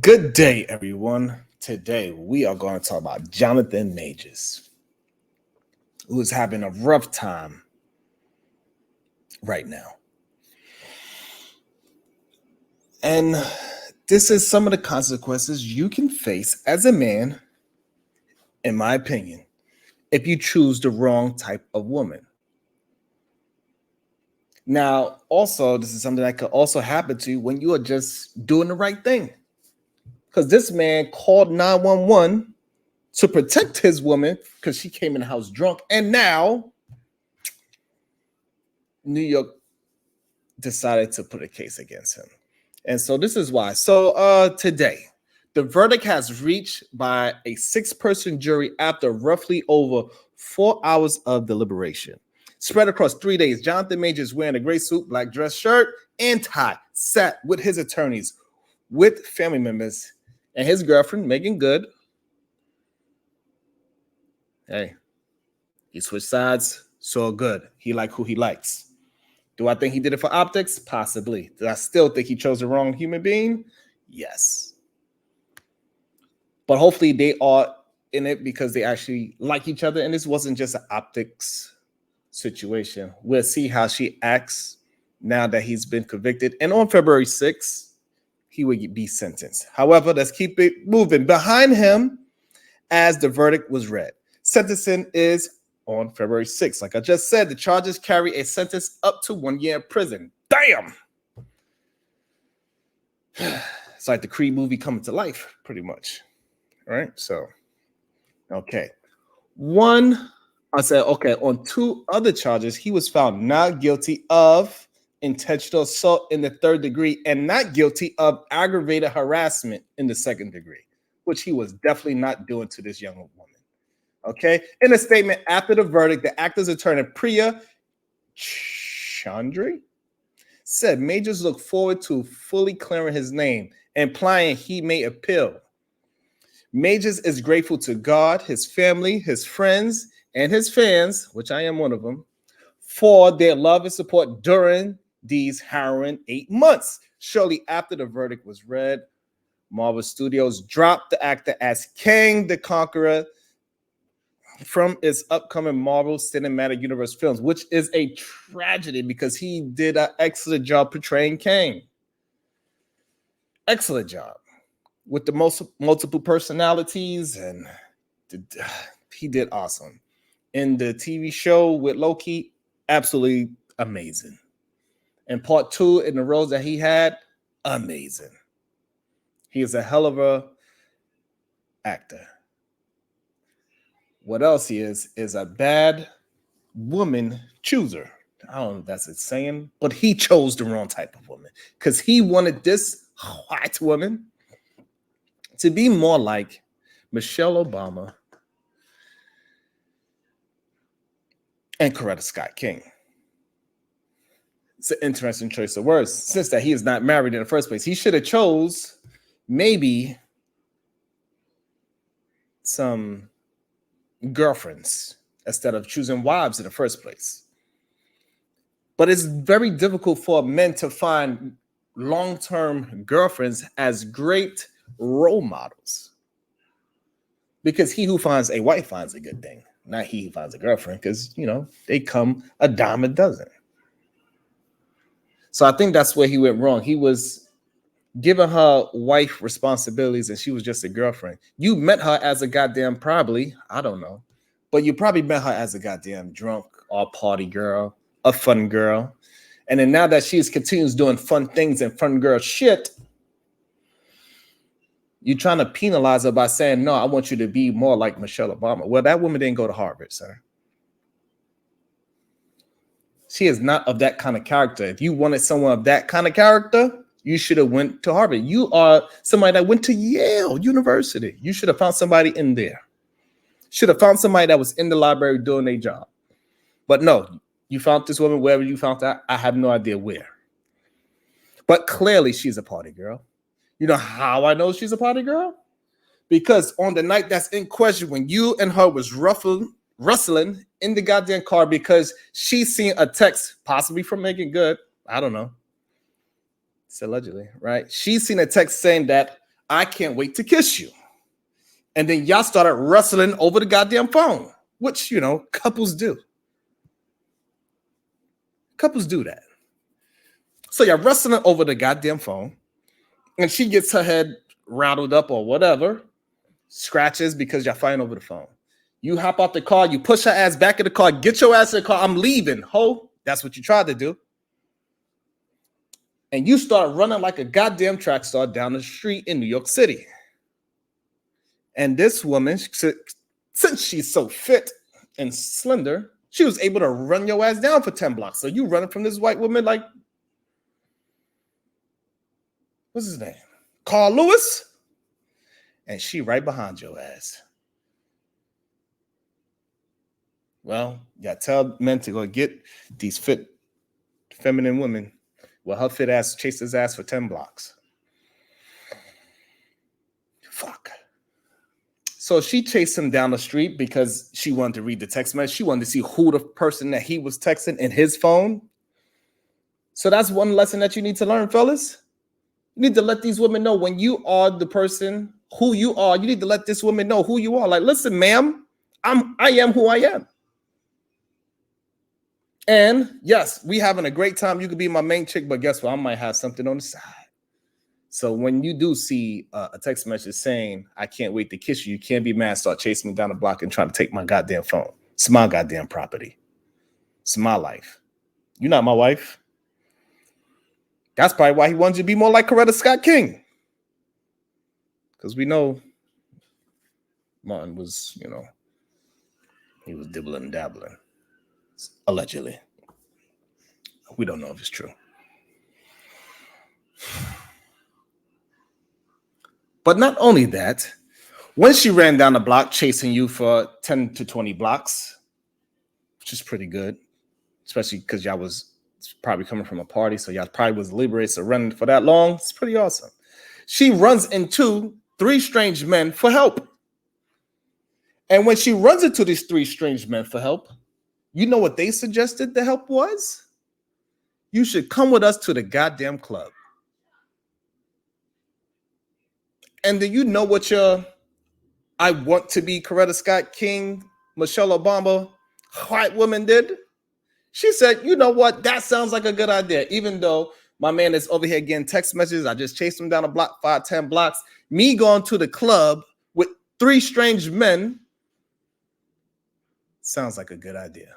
Good day, everyone. Today we are going to talk about Jonathan Majors, who is having a rough time right now. And this is some of the consequences you can face as a man, in my opinion, if you choose the wrong type of woman. Now, also, this is something that could also happen to you when you are just doing the right thing. Because this man called 911 to protect his woman because she came in the house drunk. And now New York decided to put a case against him. And so this is why. So today, the verdict has reached by a six-person jury after roughly over 4 hours of deliberation. Spread across 3 days, Jonathan Majors, wearing a gray suit, black dress shirt, and tie, sat with his attorneys, with family members, and his girlfriend, Megan Good. Hey, he switched sides, so good. He liked who he likes. Do I think he did it for optics? Possibly. Do I still think he chose the wrong human being? Yes. But hopefully they are in it because they actually like each other. And this wasn't just an optics situation. We'll see how she acts now that he's been convicted. And on February 6th, he will be sentenced. However, let's keep it moving. Behind him, as the verdict was read, sentencing is on February 6th. Like I just said, the charges carry a sentence up to 1 year in prison. Damn! It's like the Creed movie coming to life, pretty much. All right, so, okay. On two other charges, he was found not guilty of intentional assault in the third degree and not guilty of aggravated harassment in the second degree, which he was definitely not doing to this young woman. Okay. In a statement after the verdict, the actor's attorney, Priya Chandri, said Majors look forward to fully clearing his name, implying he may appeal. Majors is grateful to God, his family, his friends, and his fans, which I am one of them, for their love and support during these harrowing 8 months. Shortly after the verdict was read, Marvel Studios dropped the actor as Kang the Conqueror from its upcoming Marvel Cinematic Universe films, which is a tragedy because he did an excellent job portraying Kang. Excellent job with the multiple personalities, and he did awesome. In the TV show with Loki, absolutely amazing. And part two, in the roles that he had, amazing. He is a hell of a actor. What else he is a bad woman chooser. I don't know if that's a saying, but he chose the wrong type of woman because he wanted this white woman to be more like Michelle Obama and Coretta Scott King. It's an interesting choice of words. Since that he is not married in the first place, he should have chose maybe some girlfriends instead of choosing wives in the first place. But it's very difficult for men to find long-term girlfriends as great role models. Because he who finds a wife finds a good thing, not he who finds a girlfriend, because, they come a dime a dozen. So I think that's where he went wrong. He was giving her wife responsibilities and she was just a girlfriend. You met her as a goddamn, probably, I don't know, but you probably met her as a goddamn drunk or party girl, a fun girl. And then now that she continues doing fun things and fun girl shit, you're trying to penalize her by saying, no, I want you to be more like Michelle Obama. Well, that woman didn't go to Harvard, sir. She is not of that kind of character. If you wanted someone of that kind of character, you should have went to Harvard. You are somebody that went to Yale University. You should have found somebody in there. Should have found somebody that was in the library doing their job. But no, you found this woman wherever you found her. I have no idea where. But clearly she's a party girl. You know how I know she's a party girl? Because on the night that's in question, when you and her was rustling in the goddamn car because she seen a text, possibly from Megan Good. I don't know. It's allegedly, right? She's seen a text saying that I can't wait to kiss you. And then y'all started wrestling over the goddamn phone, which, you know, couples do. Couples do that. So you're wrestling over the goddamn phone, and she gets her head rattled up or whatever, scratches because you're fighting over the phone. You hop out the car, you push her ass back in the car, get your ass in the car, I'm leaving, ho. That's what you tried to do. And you start running like a goddamn track star down the street in New York City. And this woman, since she's so fit and slender, she was able to run your ass down for 10 blocks. So you running from this white woman like, what's his name? Carl Lewis? And she right behind your ass. Well, you gotta tell men to go get these fit, feminine women. Well, her fit ass chased his ass for 10 blocks. Fuck. So she chased him down the street because she wanted to read the text message. She wanted to see who the person that he was texting in his phone. So that's one lesson that you need to learn, fellas. You need to let these women know when you are the person who you are. You need to let this woman know who you are. Like, listen, ma'am, I am who I am. And yes, we having a great time. You could be my main chick, but guess what? I might have something on the side. So when you do see a text message saying, I can't wait to kiss you, you can't be mad, start chasing me down the block and trying to take my goddamn phone. It's my goddamn property. It's my life. You're not my wife. That's probably why he wanted you to be more like Coretta Scott King. Because we know Martin was, you know, he was dibbling and dabbling. Allegedly. We don't know if it's true. But not only that, when she ran down the block chasing you for 10 to 20 blocks, which is pretty good, especially because y'all was probably coming from a party, so y'all probably was liberated, so running for that long, it's pretty awesome. She runs into 3 strange men for help. And when she runs into these 3 strange men for help, you know what they suggested the help was? You should come with us to the goddamn club. And do you know what your I want to be Coretta Scott King, Michelle Obama, white woman did? She said, you know what? That sounds like a good idea. Even though my man is over here getting text messages, I just chased him down a block, 5-10 blocks. Me going to the club with 3 strange men sounds like a good idea.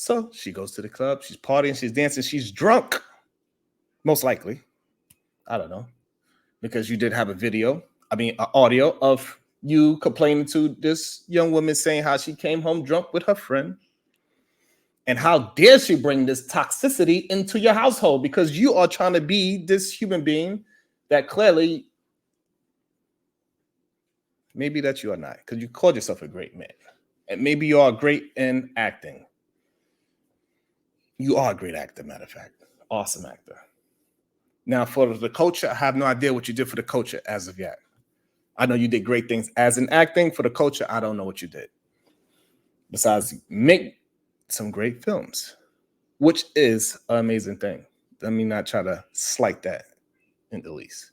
So she goes to the club, she's partying, she's dancing, she's drunk. Most likely. I don't know. Because you did have an audio of you complaining to this young woman saying how she came home drunk with her friend. And how dare she bring this toxicity into your household because you are trying to be this human being that clearly maybe that you are not, because you called yourself a great man. And maybe you are great in acting. You are a great actor, matter of fact. Awesome actor. Now, for the culture, I have no idea what you did for the culture as of yet. I know you did great things as in acting. For the culture, I don't know what you did. Besides, make some great films, which is an amazing thing. Let me not try to slight that in the least.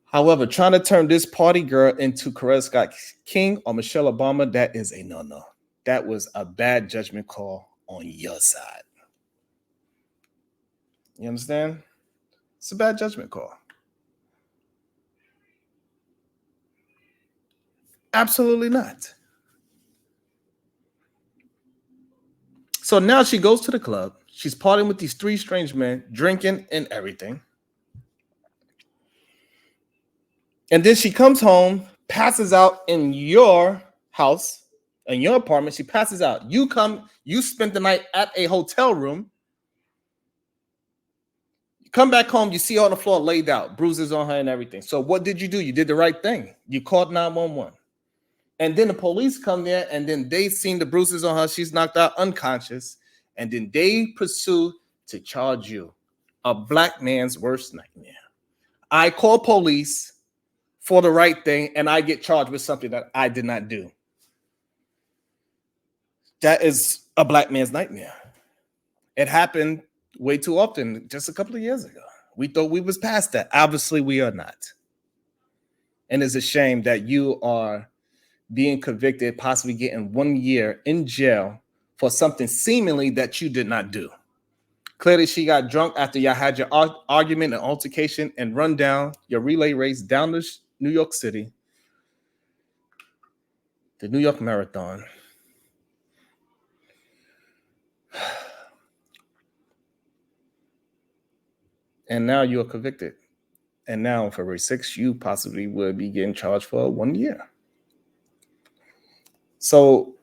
However, trying to turn this party girl into Coretta Scott King or Michelle Obama, that is a no-no. That was a bad judgment call on your side. You understand? It's a bad judgment call. Absolutely not. So now she goes to the club. She's partying with these 3 strange men, drinking and everything. And then she comes home, passes out in your house, in your apartment. She passes out. You spent the night at a hotel room. You come back home, you see her on the floor laid out, bruises on her and everything. So what did you do? You did the right thing. You called 911. And then the police come there, and then they seen the bruises on her. She's knocked out unconscious. And then they pursue to charge you. A black man's worst nightmare. I call police for the right thing, and I get charged with something that I did not do. That is a black man's nightmare. It happened way too often just a couple of years ago. We thought we was past that. Obviously, we are not. And it's a shame that you are being convicted, possibly getting 1 year in jail for something seemingly that you did not do. Clearly, she got drunk after y'all had your argument and altercation and run down your relay race down to New York City, the New York Marathon. And now you are convicted. And now on February 6th, you possibly would be getting charged for 1 year. So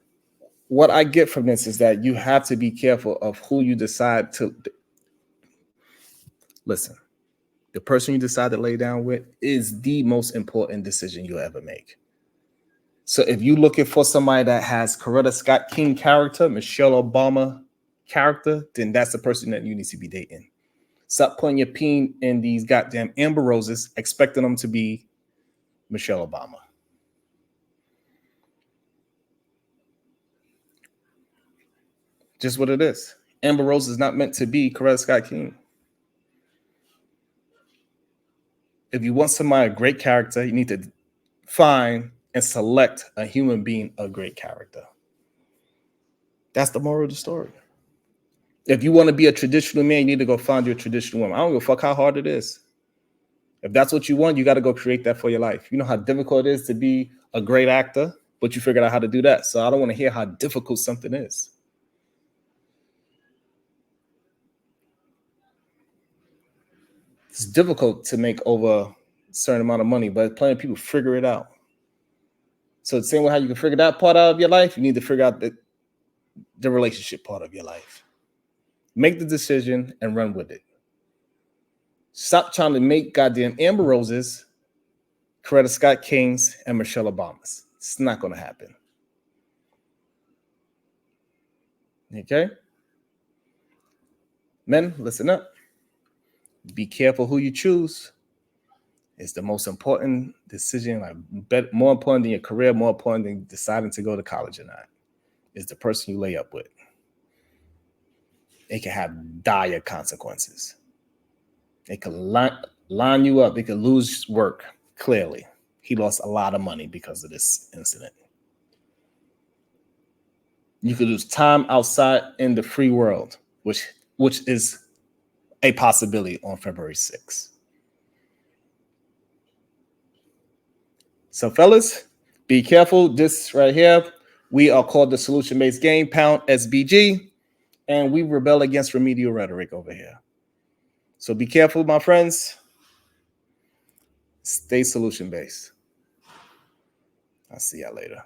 what I get from this is that you have to be careful of who you decide to listen. The person you decide to lay down with is the most important decision you'll ever make. So if you're looking for somebody that has Coretta Scott King character, Michelle Obama character, then that's the person that you need to be dating. Stop putting your peen in these goddamn Amber Roses, expecting them to be Michelle Obama. Just what it is. Amber Rose is not meant to be Coretta Scott King. If you want somebody a great character, you need to find and select a human being a great character. That's the moral of the story. If you want to be a traditional man, you need to go find your traditional woman. I don't give a fuck how hard it is. If that's what you want, you got to go create that for your life. You know how difficult it is to be a great actor, but you figured out how to do that. So I don't want to hear how difficult something is. It's difficult to make over a certain amount of money, but plenty of people figure it out. So the same way how you can figure that part out of your life, you need to figure out the relationship part of your life. Make the decision and run with it. Stop trying to make goddamn Amber Roses, Coretta Scott Kings, and Michelle Obamas. It's not going to happen. Okay? Men, listen up. Be careful who you choose. It's the most important decision, more important than your career, more important than deciding to go to college or not. It's the person you lay up with. It can have dire consequences. It can line you up. It can lose work, clearly. He lost a lot of money because of this incident. You could lose time outside in the free world, which is a possibility on February 6th. So, fellas, be careful. This right here, we are called the Solution-Based Game, Pound SBG, and we rebel against remedial rhetoric over here. So be careful, my friends. Stay solution-based. I'll see y'all later.